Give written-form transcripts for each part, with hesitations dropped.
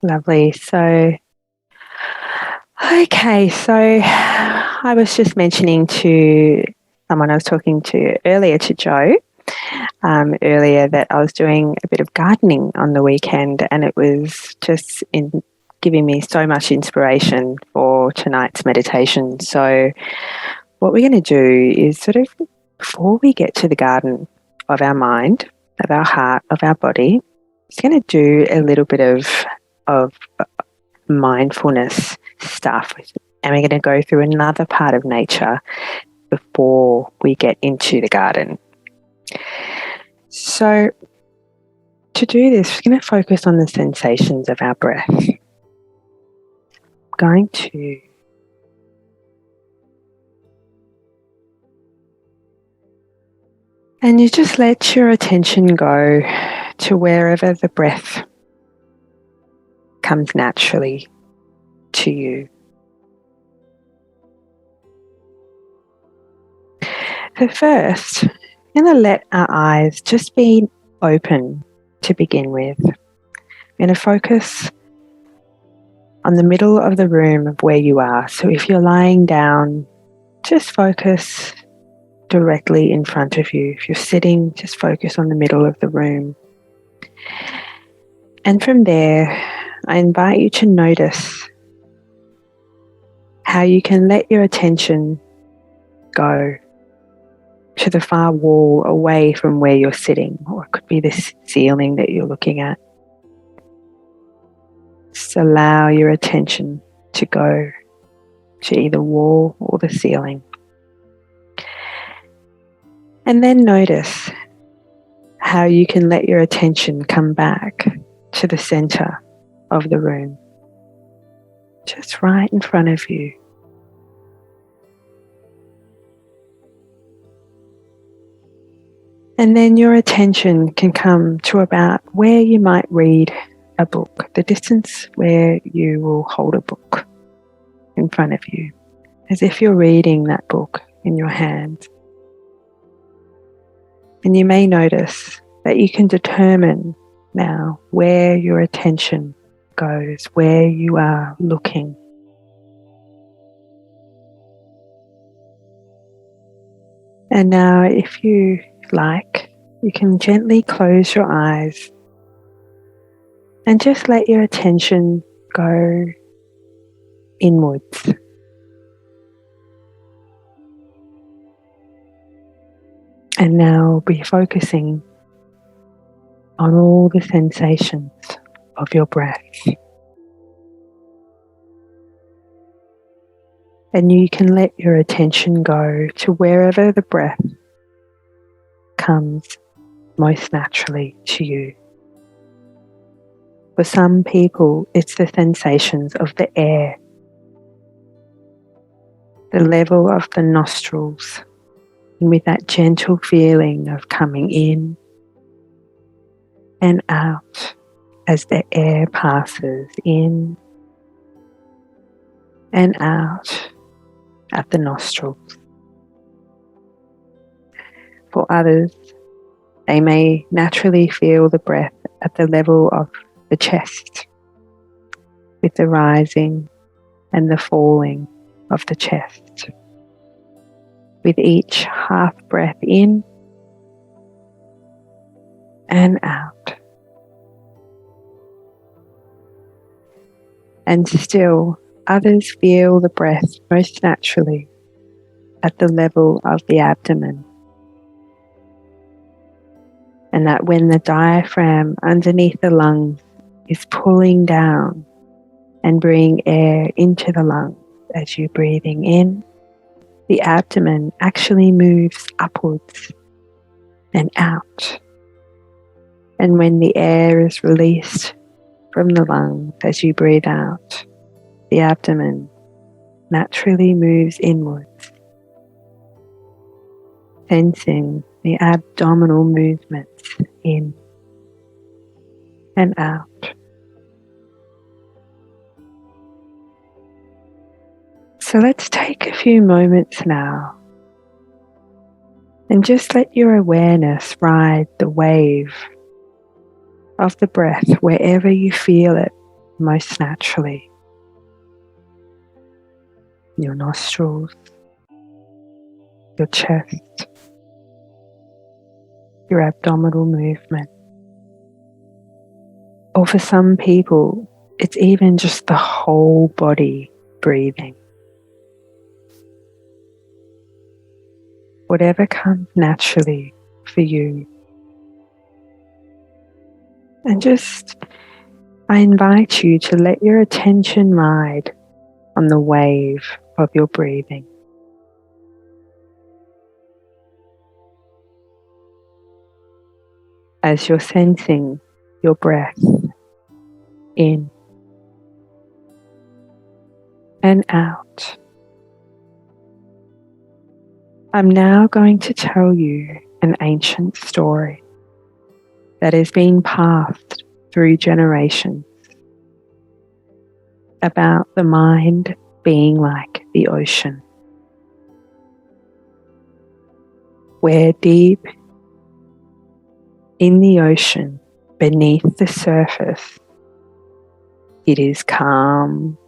Lovely. So I was just mentioning to someone I was talking to earlier, to Joe, earlier, that I was doing a bit of gardening on the weekend, and it was just giving me so much inspiration for tonight's meditation. So what we're going to do is sort of, before we get to the garden of our mind, of our heart, of our body, just going to do a little bit of mindfulness stuff. And we're going to go through another part of nature before we get into the garden. So to do this, we're going to focus on the sensations of our breath. I'm going to and you just let your attention go to wherever the breath comes naturally to you. So first, I'm going to let our eyes just be open to begin with. I'm going to focus on the middle of the room of where you are. So if you're lying down, just focus directly in front of you. If you're sitting, just focus on the middle of the room. And from there, I invite you to notice how you can let your attention go to the far wall away from where you're sitting, or it could be the ceiling that you're looking at. Just allow your attention to go to either wall or the ceiling. And then notice how you can let your attention come back to the center of the room, just right in front of you. And then your attention can come to about where you might read a book, the distance where you will hold a book in front of you, as if you're reading that book in your hand. And you may notice that you can determine now where your attention goes, where you are looking. And now, if you like, you can gently close your eyes and just let your attention go inwards. And now be focusing on all the sensations of your breath. And you can let your attention go to wherever the breath comes most naturally to you. For some people, it's the sensations of the air, the level of the nostrils, and with that gentle feeling of coming in and out as the air passes in and out at the nostrils. For others, they may naturally feel the breath at the level of the chest, with the rising and the falling of the chest, with each half breath in and out. And still, others feel the breath most naturally at the level of the abdomen. And that when the diaphragm underneath the lungs is pulling down and bringing air into the lungs as you're breathing in, the abdomen actually moves upwards and out. And when the air is released from the lungs as you breathe out, the abdomen naturally moves inwards, sensing the abdominal movements in and out. So let's take a few moments now and just let your awareness ride the wave of the breath wherever you feel it most naturally. Your nostrils, your chest, your abdominal movement. Or for some people, it's even just the whole body breathing. Whatever comes naturally for you. And I invite you to let your attention ride on the wave of your breathing. As you're sensing your breath in and out. I'm now going to tell you an ancient story that has been passed through generations about the mind being like the ocean, where deep in the ocean, beneath the surface, it is calm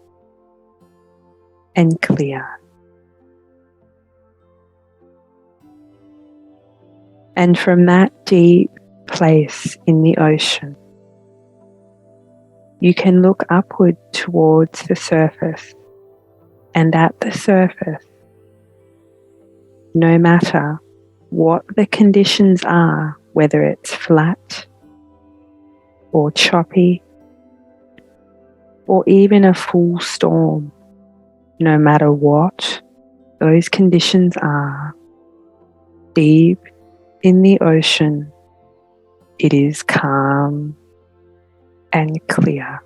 and clear. And from that deep place in the ocean, you can look upward towards the surface, and at the surface, no matter what the conditions are, whether it's flat or choppy or even a full storm, no matter what those conditions are, deep in the ocean, it is calm and clear.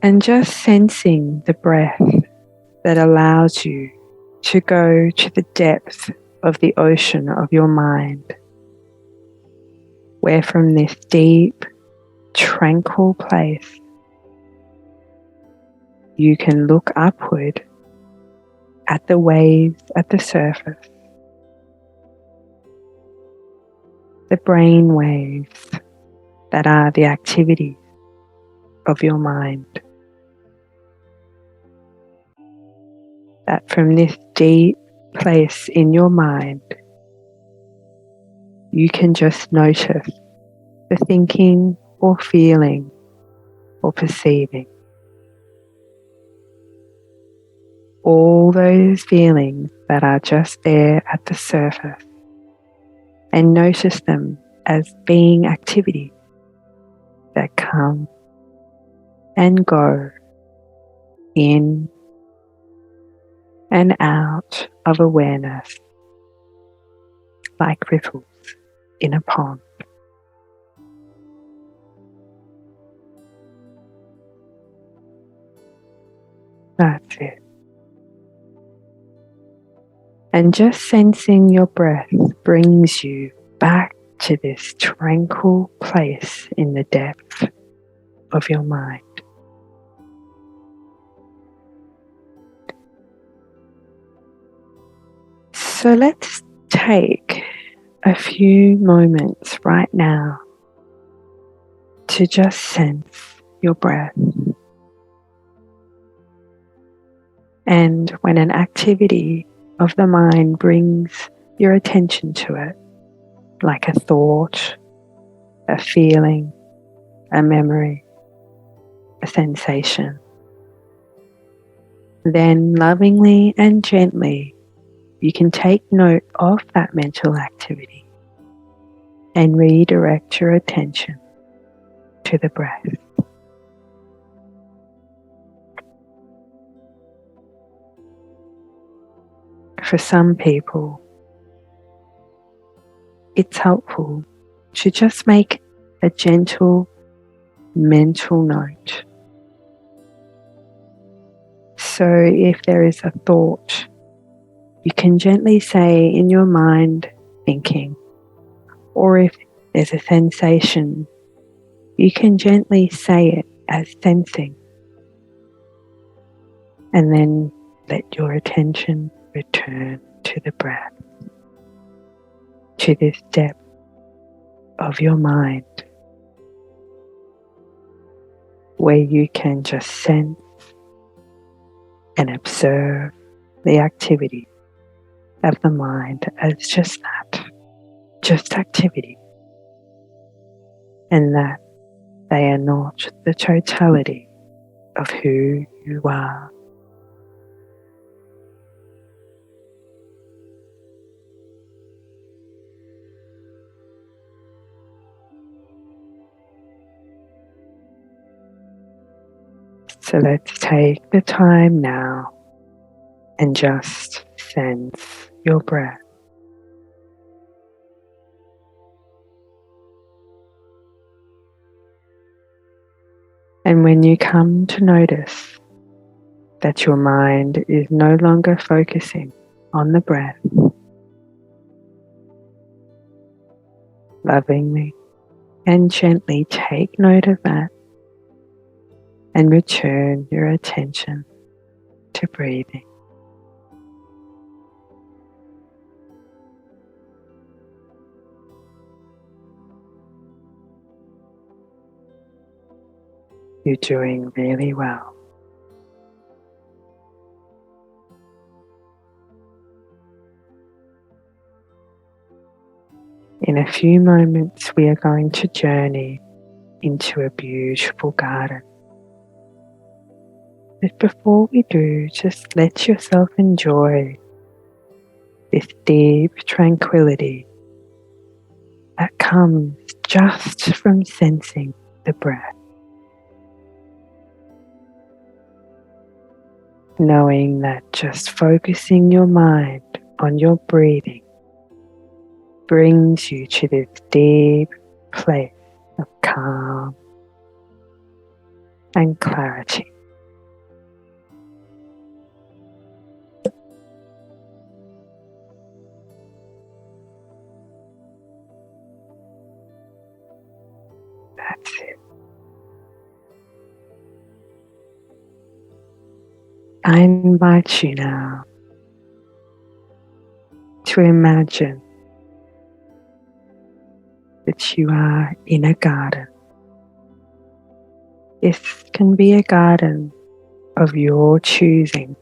And just sensing the breath that allows you to go to the depth of the ocean of your mind, where from this deep, tranquil place, you can look upward at the waves at the surface, the brain waves that are the activity of your mind. That from this deep place in your mind, you can just notice the thinking or feeling or perceiving. All those feelings that are just there at the surface, and notice them as being activity that come and go in and out of awareness like ripples in a pond. That's it. And just sensing your breath brings you back to this tranquil place in the depth of your mind. So let's take a few moments right now to just sense your breath. And when an activity of the mind brings your attention to it, like a thought, a feeling, a memory, a sensation, then lovingly and gently you can take note of that mental activity and redirect your attention to the breath. For some people, it's helpful to just make a gentle mental note. So if there is a thought, you can gently say in your mind, thinking, or if there's a sensation, you can gently say it as sensing, and then let your attention return to the breath, to this depth of your mind where you can just sense and observe the activity of the mind as just that, just activity, and that they are not the totality of who you are. So let's take the time now and just sense your breath. And when you come to notice that your mind is no longer focusing on the breath, lovingly and gently take note of that and return your attention to breathing. You're doing really well. In a few moments, we are going to journey into a beautiful garden. But before we do, just let yourself enjoy this deep tranquility that comes just from sensing the breath. Knowing that just focusing your mind on your breathing brings you to this deep place of calm and clarity. That's it. I invite you now to imagine that you are in a garden. This can be a garden of your choosing.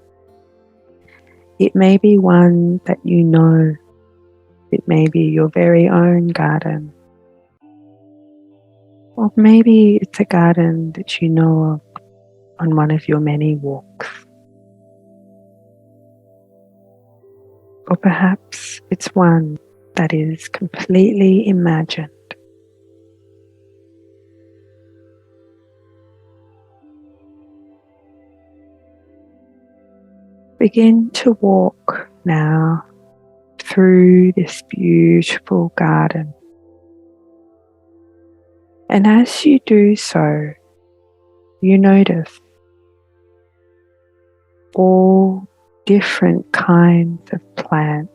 It may be one that you know. It may be your very own garden. Or maybe it's a garden that you know of on one of your many walks. Or perhaps it's one that is completely imagined. Begin to walk now through this beautiful garden. And as you do so, you notice all different kinds of plants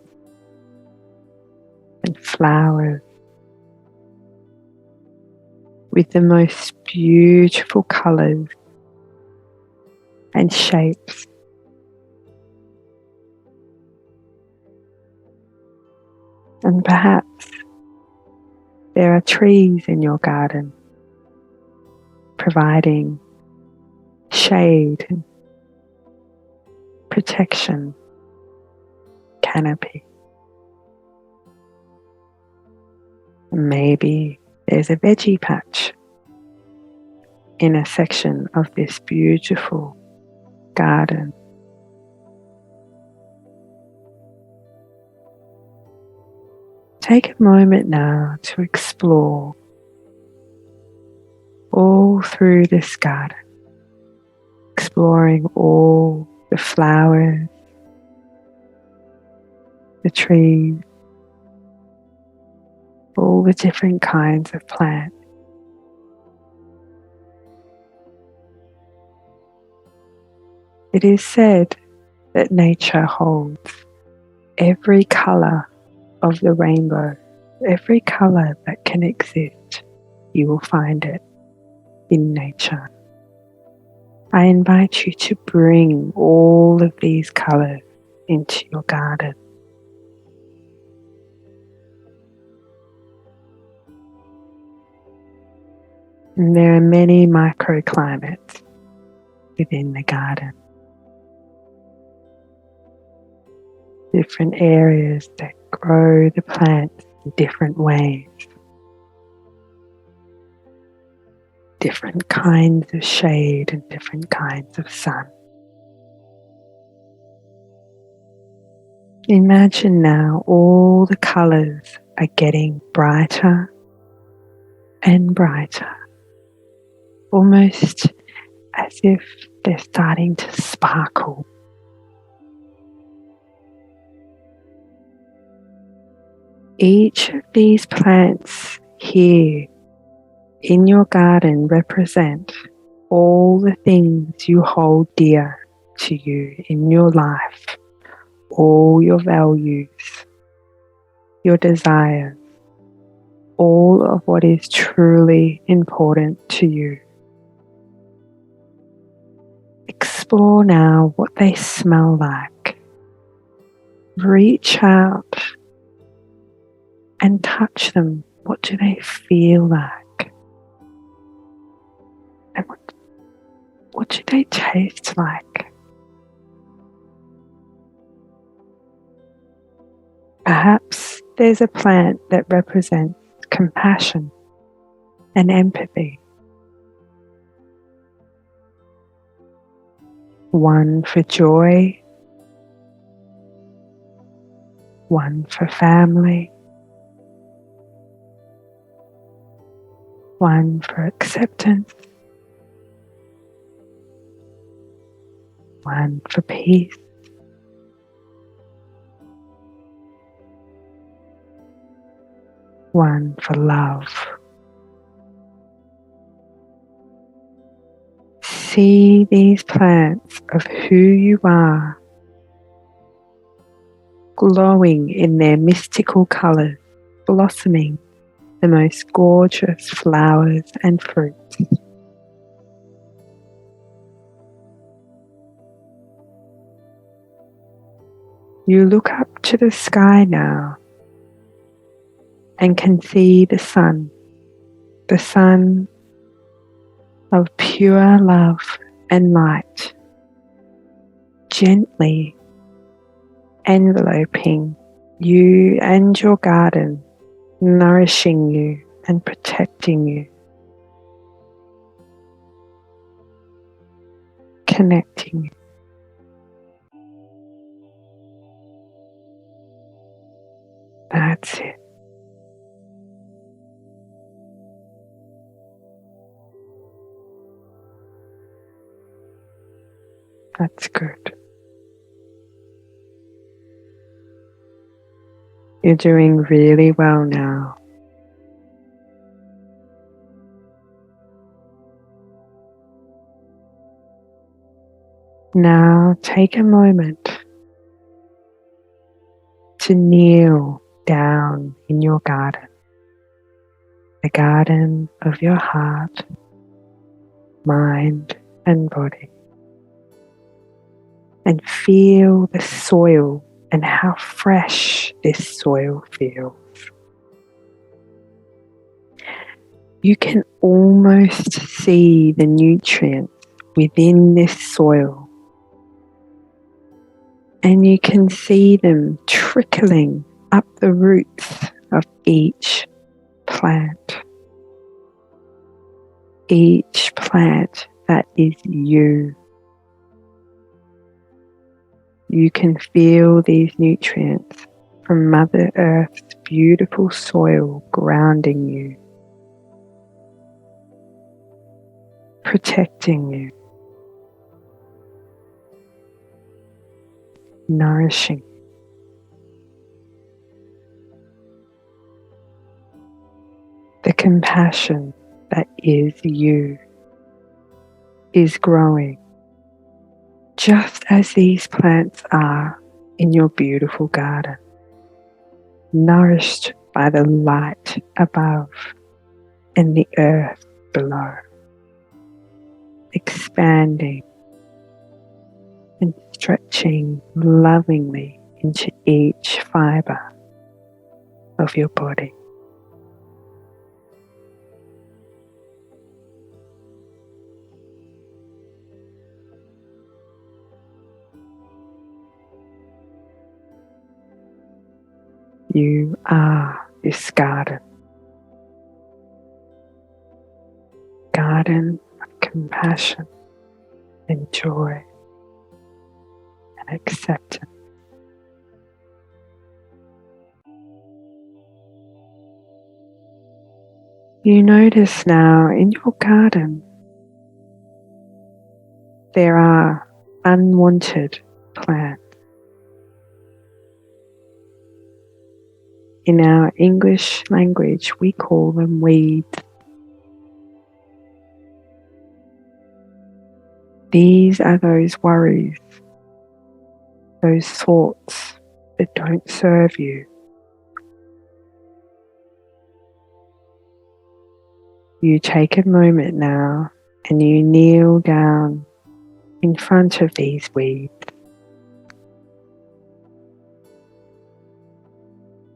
and flowers with the most beautiful colors and shapes. And perhaps there are trees in your garden providing shade and protection, canopy. Maybe there's a veggie patch in a section of this beautiful garden. Take a moment now to explore all through this garden, exploring all the flowers, the trees, all the different kinds of plants. It is said that nature holds every color of the rainbow, every color that can exist. You will find it in nature. I invite you to bring all of these colors into your garden. And there are many microclimates within the garden. Different areas that grow the plants in different ways. Different kinds of shade and different kinds of sun. Imagine now all the colours are getting brighter and brighter, almost as if they're starting to sparkle. Each of these plants here in your garden represent all the things you hold dear to you in your life, all your values, your desires, all of what is truly important to you. Explore now what they smell like. Reach out and touch them. What do they feel like? And what do they taste like? Perhaps there's a plant that represents compassion and empathy. One for joy, one for family, one for acceptance, one for peace, one for love. See these plants of who you are glowing in their mystical colours, blossoming the most gorgeous flowers and fruits. You look up to the sky now and can see the sun of pure love and light, gently enveloping you and your garden, nourishing you and protecting you, connecting you. That's it. That's good. You're doing really well now. Now take a moment to kneel down in your garden, the garden of your heart, mind, and body, and feel the soil and how fresh this soil feels. You can almost see the nutrients within this soil, and you can see them trickling up the roots of each plant. Each plant that is you. You can feel these nutrients from Mother Earth's beautiful soil grounding you, protecting you, nourishing. The compassion that is you is growing, just as these plants are in your beautiful garden, nourished by the light above and the earth below, expanding and stretching lovingly into each fibre of your body. You are this garden. Garden of compassion and joy and acceptance. You notice now in your garden there are unwanted plants. In our English language, we call them weeds. These are those worries, those thoughts that don't serve you. You take a moment now and you kneel down in front of these weeds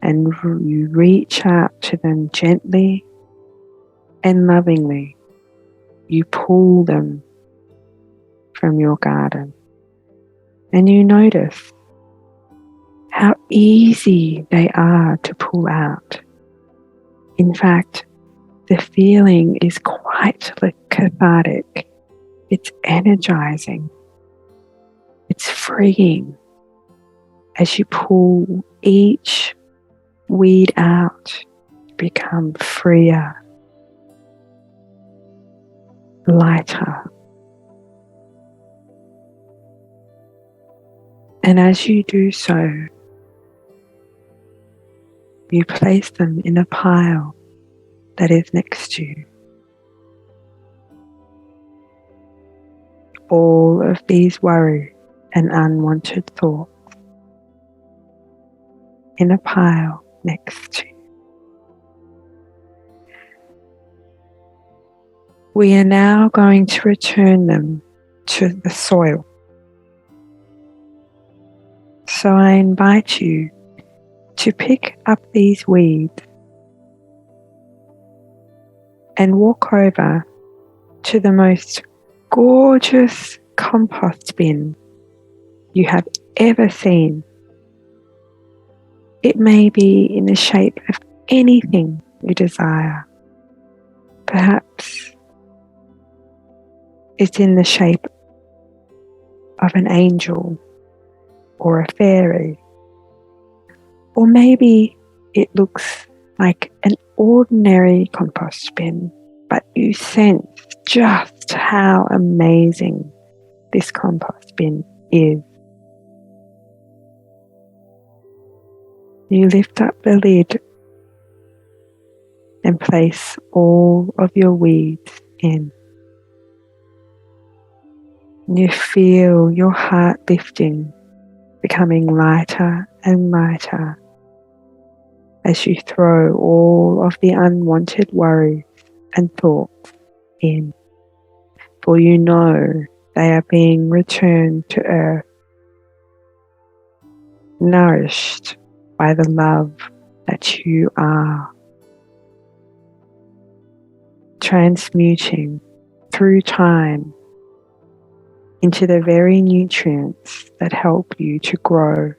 and you reach out to them gently and lovingly. You pull them from your garden and you notice how easy they are to pull out. In fact, the feeling is quite cathartic. It's energizing. It's freeing as you pull each weed out, you become freer, lighter. And as you do so, you place them in a pile that is next to you. All of these worry and unwanted thoughts in a pile next to you. We are now going to return them to the soil. So I invite you to pick up these weeds and walk over to the most gorgeous compost bin you have ever seen. It may be in the shape of anything you desire. Perhaps it's in the shape of an angel or a fairy. Or maybe it looks like an ordinary compost bin, but you sense just how amazing this compost bin is. You lift up the lid and place all of your weeds in. You feel your heart lifting, becoming lighter and lighter as you throw all of the unwanted worries and thoughts in. For you know they are being returned to earth, nourished by the love that you are, transmuting through time into the very nutrients that help you to grow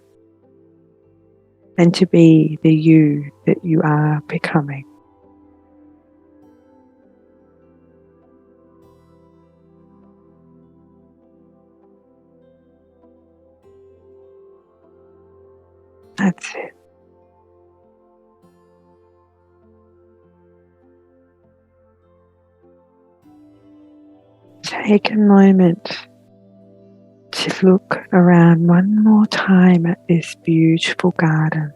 and to be the you that you are becoming. That's it. Take a moment to look around one more time at this beautiful garden.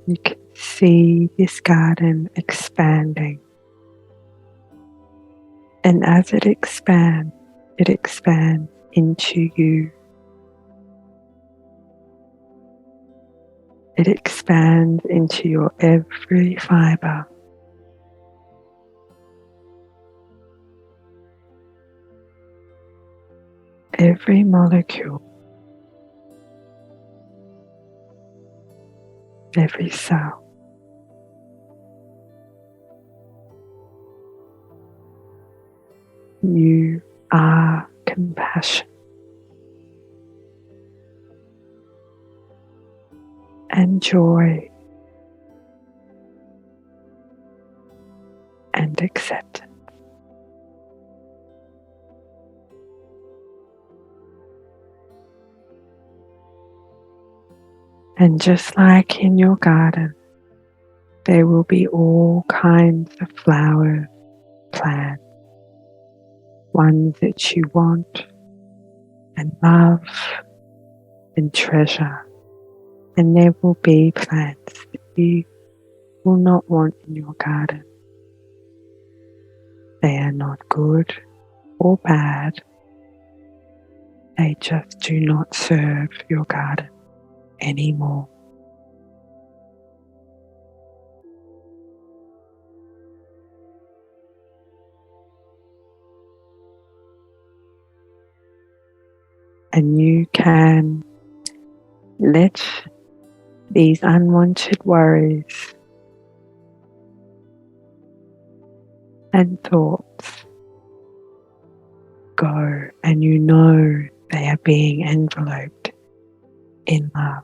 You can see this garden expanding. And as it expands into you. It expands into your every fiber. Every molecule. Every cell. You are compassion. and joy and acceptance. And just like in your garden, there will be all kinds of flowers, plants, ones that you want and love and treasure. And there will be plants that you will not want in your garden. They are not good or bad. They just do not serve your garden anymore. And you can let these unwanted worries and thoughts go, and you know they are being enveloped in love,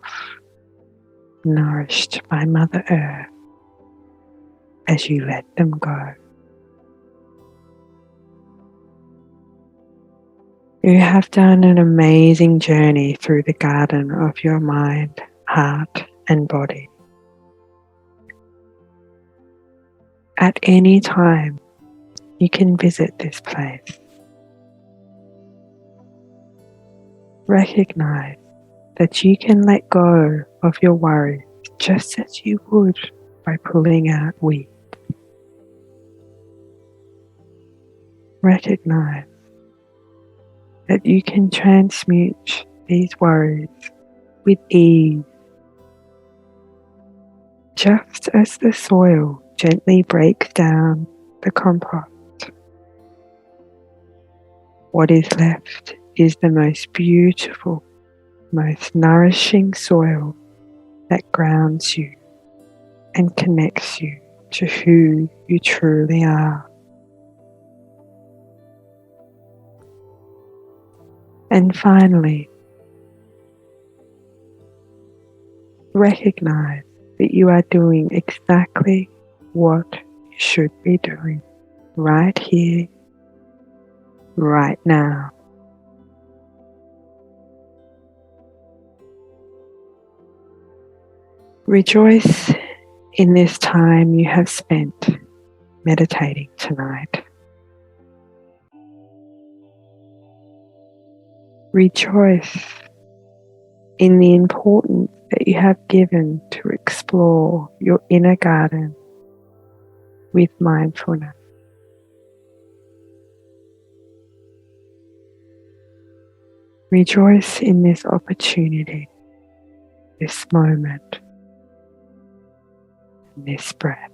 nourished by Mother Earth as you let them go. You have done an amazing journey through the garden of your mind, heart, and body. At any time, you can visit this place. Recognize that you can let go of your worries just as you would by pulling out weeds. Recognize that you can transmute these worries with ease, just as the soil gently breaks down the compost. What is left is the most beautiful, most nourishing soil that grounds you and connects you to who you truly are. And finally, recognize that you are doing exactly what you should be doing right here, right now. Rejoice in this time you have spent meditating tonight. Rejoice in the importance that you have given to explore your inner garden with mindfulness. Rejoice in this opportunity, this moment, and this breath.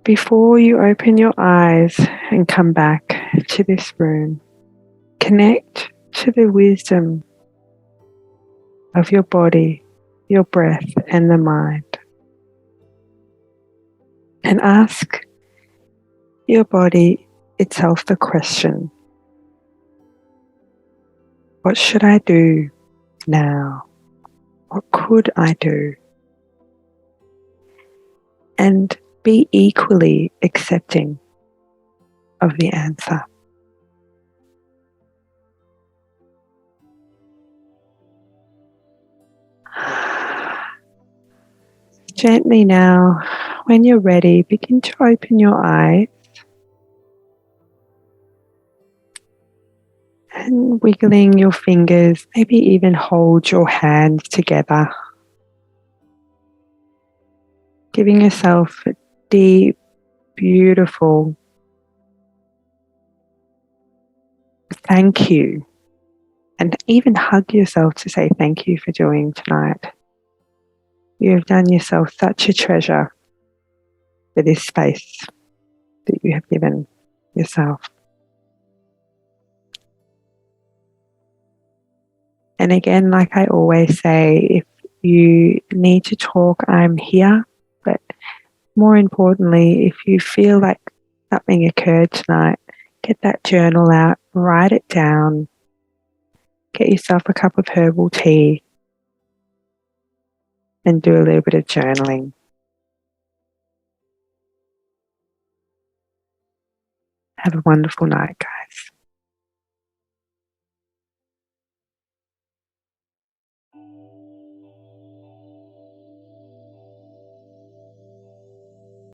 Before you open your eyes and come back to this room, connect to the wisdom of your body, your breath, and the mind. And ask your body itself the question, what should I do now? What could I do? And be equally accepting of the answer. Gently now, when you're ready, begin to open your eyes and wiggling your fingers, maybe even hold your hands together, giving yourself a deep, beautiful thank you, and even hug yourself to say thank you for doing tonight. You have done yourself such a treasure for this space that you have given yourself. And again, like I always say, if you need to talk, I'm here. But more importantly, if you feel like something occurred tonight, get that journal out, write it down, get yourself a cup of herbal tea, and do a little bit of journaling. Have a wonderful night, guys.